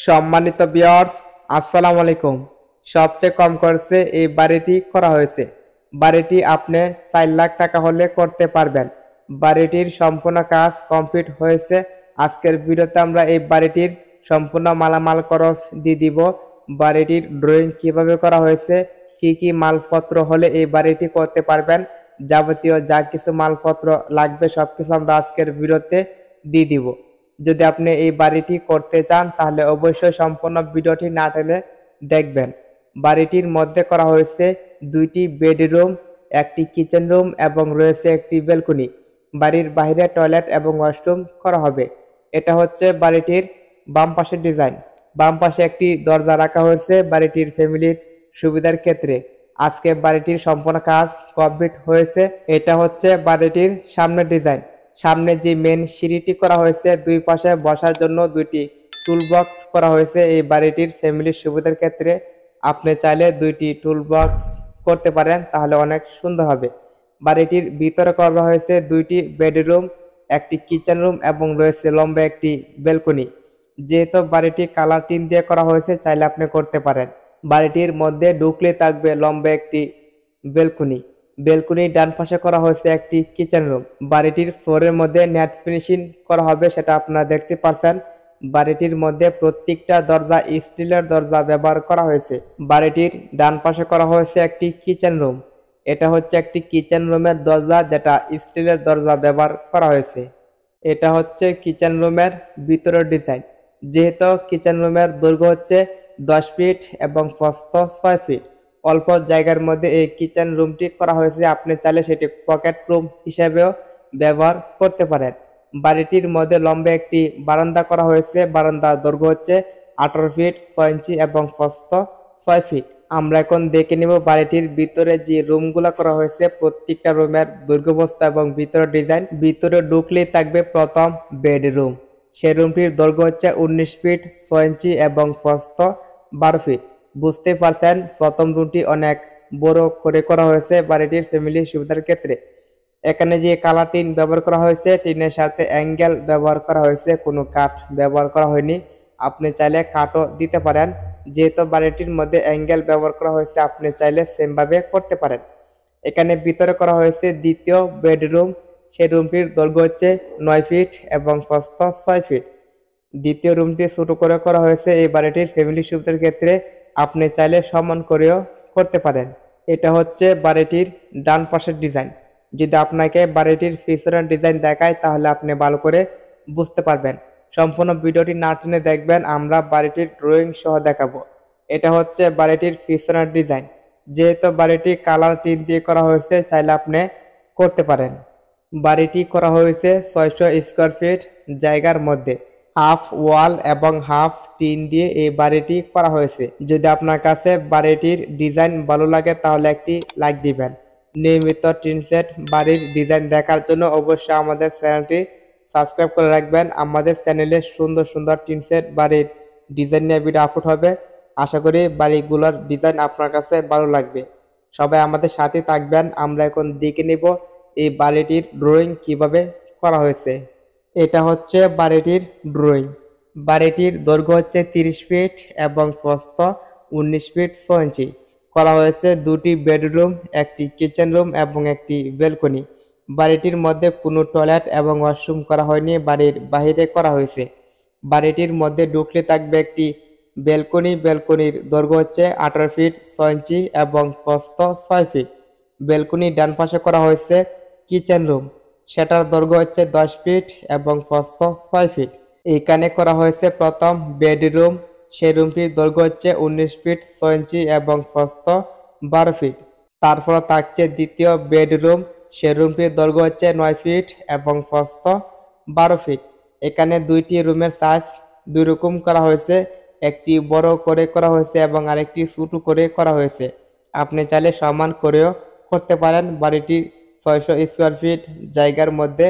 সম্মানিত ভিউয়ার্স, আসসালামু আলাইকুম। সবচেয়ে কম খরচে এই বাড়িটি করা হয়েছে। বাড়িটি আপনি 4 লাখ টাকা হলে করতে পারবেন। বাড়িটির সম্পূর্ণ কাজ কমপ্লিট হয়েছে। আজকের ভিডিওতে আমরা এই বাড়িটির সম্পূর্ণ মালামাল খরচ দিয়ে দিব। বাড়িটির ড্রয়িং কিভাবে করা হয়েছে, কি কি মালপত্র হলে এই বাড়িটি করতে পারবেন, যাবতীয় যা কিছু মালপত্র লাগবে সবকিছু আমরা আজকের ভিডিওতে দিয়ে দিব। যদি আপনি এই বাড়িটি করতে চান তাহলে অবশ্যই সম্পূর্ণ ভিডিওটি না টেনে দেখবেন। বাড়িটির মধ্যে করা হয়েছে 2টি বেডরুম, একটি কিচেন রুম এবং রয়েছে একটি ব্যালকনি। বাড়ির বাইরে টয়লেট এবং ওয়াশরুম করা হবে। এটা হচ্ছে বাড়িটির বাম পাশের ডিজাইন। বাম পাশে একটি দরজা রাখা হয়েছে বাড়িটির ফ্যামিলির সুবিধার ক্ষেত্রে। আজকে বাড়িটির সম্পূর্ণ কাজ কমপ্লিট হয়েছে। এটা হচ্ছে বাড়িটির সামনের ডিজাইন। সামনে যে মেন সিঁড়িটি করা হয়েছে, দুই পাশে বসার জন্য 2টি টুল বক্স করা হয়েছে। এই বাড়িটির ফ্যামিলির সুবিধার ক্ষেত্রে আপনি চাইলে 2টি টুল বক্স করতে পারেন, তাহলে অনেক সুন্দর হবে। বাড়িটির ভিতরে করা হয়েছে 2টি বেডরুম, একটি কিচেন রুম এবং রয়েছে লম্বা একটি ব্যালকনি। যেহেতু বাড়িটি কালার টিন দিয়ে করা হয়েছে, চাইলে আপনি করতে পারেন। বাড়িটির মধ্যে ঢুকলে থাকবে লম্বা একটি ব্যালকনি। ব্যালকনির ডান পাশে করা হয়েছে একটি কিচেন রুম। বাড়িটির ফ্লোরের মধ্যে নেট ফিনিশিং করা হবে, সেটা আপনারা দেখতে পাচ্ছেন। বাড়িটির মধ্যে প্রত্যেকটা দরজা স্টিলের দরজা ব্যবহার করা হয়েছে। বাড়িটির ডান পাশে করা হয়েছে একটি কিচেন রুম। এটা হচ্ছে একটি কিচেন রুমের দরজা, যেটা স্টিলের দরজা ব্যবহার করা হয়েছে। এটা হচ্ছে কিচেন রুমের ভিতরের ডিজাইন। যেহেতু কিচেন রুমের দৈর্ঘ্য হচ্ছে 10 ফিট এবং প্রস্থ 6 ফিট, অল্প জায়গার মধ্যে এই কিচেন রুমটি করা হয়েছে। আপনি চাইলে সেটি পকেট রুম হিসেবেও ব্যবহার করতে পারেন। বাড়িটির মধ্যে লম্বা একটি বারান্দা করা হয়েছে। বারান্দার দৈর্ঘ্য হচ্ছে 18 ফিট 6 ইঞ্চি এবং প্রস্থ 6 ফিট। আমরা এখন দেখে নিব বাড়িটির ভিতরে যে রুমগুলো করা হয়েছে, প্রত্যেকটা রুমের দৈর্ঘ্যবস্তা এবং ভিতরের ডিজাইন। ভিতরে ঢুকলেই থাকবে প্রথম বেডরুম। সেই রুমটির দৈর্ঘ্য হচ্ছে 19 ফিট 6 ইঞ্চি এবং প্রস্থ 12 ফিট। বুঝতে পারছেন, প্রথম রুমটি অনেক বড় করে করা হয়েছে বাড়িটির ফ্যামিলির সুবিধার ক্ষেত্রে। এখানে যে কালার টিন ব্যবহার করা হয়েছে, টিনের সাথে অ্যাঙ্গেল ব্যবহার করা হয়েছে, কোনো কাঠ ব্যবহার করা হয়নি। আপনি চাইলে কাঠও দিতে পারেন। যেহেতু বাড়িটির মধ্যে অ্যাঙ্গেল ব্যবহার করা হয়েছে, আপনি চাইলে সেমভাবে করতে পারেন। এখানে ভিতরে করা হয়েছে দ্বিতীয় বেডরুম। সেই রুমটির দৈর্ঘ্য হচ্ছে 9 ফিট এবং প্রস্থ 6 ফিট। দ্বিতীয় রুমটি ছোট করে করা হয়েছে এই বাড়িটির ফ্যামিলি সুবিধার ক্ষেত্রে। আপনি চাইলে সমান করেও করতে পারেন। এটা হচ্ছে বাড়িটির ডান পাশের ডিজাইন। যদি আপনাকে বাড়িটির পিছনের ডিজাইন দেখায় তাহলে আপনি ভালো করে বুঝতে পারবেন। সম্পূর্ণ ভিডিওটি না টেনে দেখবেন, আমরা বাড়িটির ড্রয়িং সহ দেখাবো। এটা হচ্ছে বাড়িটির পিছনের ডিজাইন। যেহেতু বাড়িটি কালার টিন দিয়ে করা হয়েছে, চাইলে আপনি করতে পারেন। বাড়িটি করা হয়েছে 600 স্কোয়ার ফিট জায়গার মধ্যে। হাফ ওয়াল এবং হাফ টিন দিয়ে এই বাড়িটি করা হয়েছে। যদি আপনার কাছে বাড়িটির ডিজাইন ভালো লাগে তাহলে একটি লাইক দিবেন। নিয়মিত টিন সেট বাড়ির ডিজাইন দেখার জন্য অবশ্যই আমাদের চ্যানেলটি সাবস্ক্রাইব করে রাখবেন। আমাদের চ্যানেলে সুন্দর সুন্দর টিন সেট বাড়ির ডিজাইন নিয়ে ভিডিও আপলোড হবে। আশা করি বাড়িগুলোর ডিজাইন আপনার কাছে ভালো লাগবে। সবাই আমাদের সাথে থাকবেন। আমরা এখন দেখে নেব এই বাড়িটির ড্রয়িং কিভাবে করা হয়েছে। এটা হচ্ছে বাড়িটির ড্রয়িং। বাড়িটির দৈর্ঘ্য হচ্ছে 30 ফিট এবং প্রস্থ 19 ফিট 6 ইঞ্চি। করা হয়েছে 2টি বেডরুম, একটি কিচেন রুম এবং একটি ব্যালকনি। বাড়িটির মধ্যে কোনো টয়লেট এবং ওয়াশরুম করা হয়নি, বাড়ির বাহিরে করা হয়েছে। বাড়িটির মধ্যে ঢুকলে থাকবে একটি ব্যালকনি। ব্যালকনির দৈর্ঘ্য হচ্ছে 18 ফিট 6 ইঞ্চি এবং প্রস্থ 6 ফিট। ব্যালকনির ডান পাশে করা হয়েছে কিচেন রুম। সেটার দৈর্ঘ্য হচ্ছে 10 ফিট এবং প্রস্থ 6 ফিট। এখানে করা হয়েছে প্রথম বেডরুম। সেই রুমটির দৈর্ঘ্য হচ্ছে 19 ফিট 6 ইঞ্চি এবং প্রস্থ 12 ফিট। তারপর থাকছে দ্বিতীয় বেডরুম। সেই রুমটির দৈর্ঘ্য হচ্ছে 9 ফিট এবং প্রস্থ 12 ফিট। এখানে 2টি রুমের সাইজ 2 রকম করা হয়েছে। একটি বড় করে করা হয়েছে এবং আরেকটি ছোট করে করা হয়েছে। আপনি চাইলে সমান করেও করতে পারেন। বাড়িটি 600 স্কোয়ার ফিট জায়গার মধ্যে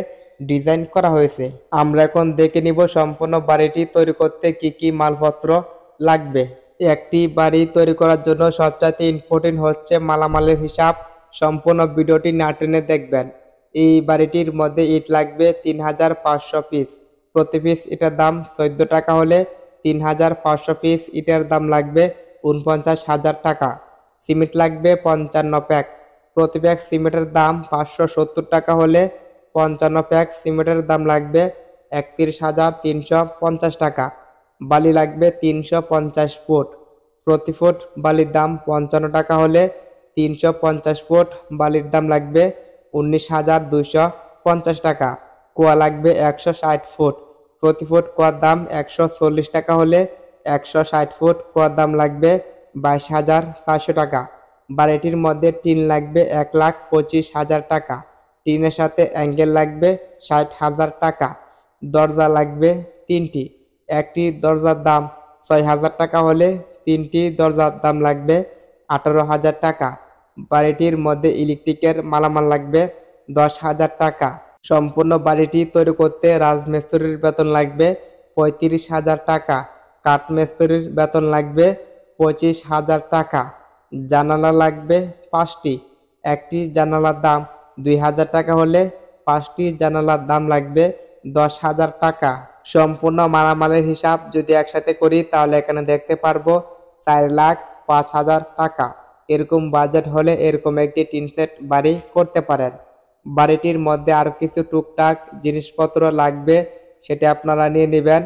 ডিজাইন করা হয়েছে। আমরা এখন দেখে নিব সম্পূর্ণ বাড়িটি তৈরি করতে কি কি মালপত্র লাগবে। একটি বাড়ি তৈরি করার জন্য সবচেয়ে ইম্পর্টেন্ট হচ্ছে মালামালের হিসাব। সম্পূর্ণ ভিডিওটি না টেনে দেখবেন। এই বাড়িটির মধ্যে ইট লাগবে 3500 পিস। প্রতি পিস এটার দাম 14 টাকা হলে 3500 পিস, ইটের দাম লাগবে 49,000 টাকা, সিমেন্ট লাগবে 55 প্যাক, প্রতি প্যাক সিমেন্টের দাম 570 টাকা হলে 55 প্যাক সিমেন্টের দাম লাগবে 31,350 টাকা, বালি লাগবে 350 ফুট, প্রতি ফুট বালির দাম 55 টাকা হলে 350 ফুট বালির দাম লাগবে 19,250 টাকা, কুয়া লাগবে 160 ফুট, প্রতি ফুট কুয়ার দাম 140 টাকা হলে 160 ফুট কুয়ার দাম লাগবে 22,400 টাকা। বাড়িটির মধ্যে টিন লাগবে 1,25,000 টাকা, টিনের সাথে অ্যাঙ্গেল লাগবে 60,000 টাকা, দরজা লাগবে 3টি, একটি দরজার দাম 6,000 টাকা হলে 3টি দরজার দাম লাগবে 18,000 টাকা। বাড়িটির মধ্যে ইলেকট্রিকের মালামাল লাগবে 10,000 টাকা। সম্পূর্ণ বাড়িটি তৈরি করতে রাজমিস্ত্রির বেতন লাগবে 35,000 টাকা, কাঠমিস্ত্রির বেতন লাগবে 25,000 টাকা। জানালা লাগবে 5টি, একটি জানালার দাম 2,000 টাকা হলে 5টি জানালার দাম লাগবে 10,000 টাকা। সম্পূর্ণ মালামালের হিসাব যদি একসাথে করি তাহলে এখানে দেখতে পারবো 4,05,000 টাকা। এরকম বাজেট হলে এরকম একটি টিন সেট বাড়ি করতে পারেন। বাড়িটির মধ্যে আরো কিছু টুকটাক জিনিসপত্র লাগবে, সেটা আপনারা নিয়ে নেবেন।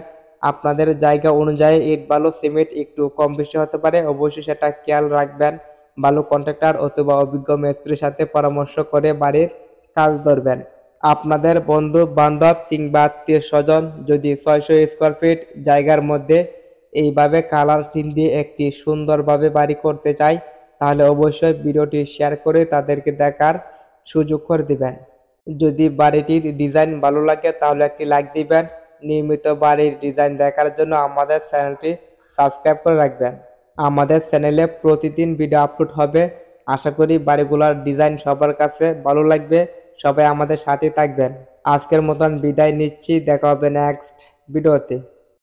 আপনাদের জায়গা অনুযায়ী ইট বালু সিমেন্ট একটু কম বেশি হতে পারে, অবশ্যই সেটা খেয়াল রাখবেন। বালু কন্ট্রাক্টর অথবা অভিজ্ঞ মিস্ত্রির সাথে পরামর্শ করে বাড়ির কাজ ধরবেন। আপনাদের বন্ধু বান্ধব কিংবা আত্মীয় স্বজন যদি 600 স্কোয়ার ফিট জায়গার মধ্যে এইভাবে কালার টিন দিয়ে একটি সুন্দরভাবে বাড়ি করতে চায় তাহলে অবশ্যই ভিডিওটি শেয়ার করে তাদেরকে দেখার সুযোগ করে দিবেন। যদি বাড়িটির ডিজাইন ভালো লাগে তাহলে একটি লাইক দিবেন। নিয়মিত বাড়ির ডিজাইন দেখার জন্য আমাদের চ্যানেলটি সাবস্ক্রাইব করে রাখবেন। আমাদের চ্যানেলে প্রতিদিন ভিডিও আপলোড হবে। আশা করি বাড়িগুলোর ডিজাইন সবার কাছে ভালো লাগবে। সবাই আমাদের সাথে থাকবেন। আজকের মতন বিদায় নিচ্ছি, দেখা হবে নেক্সট ভিডিওতে।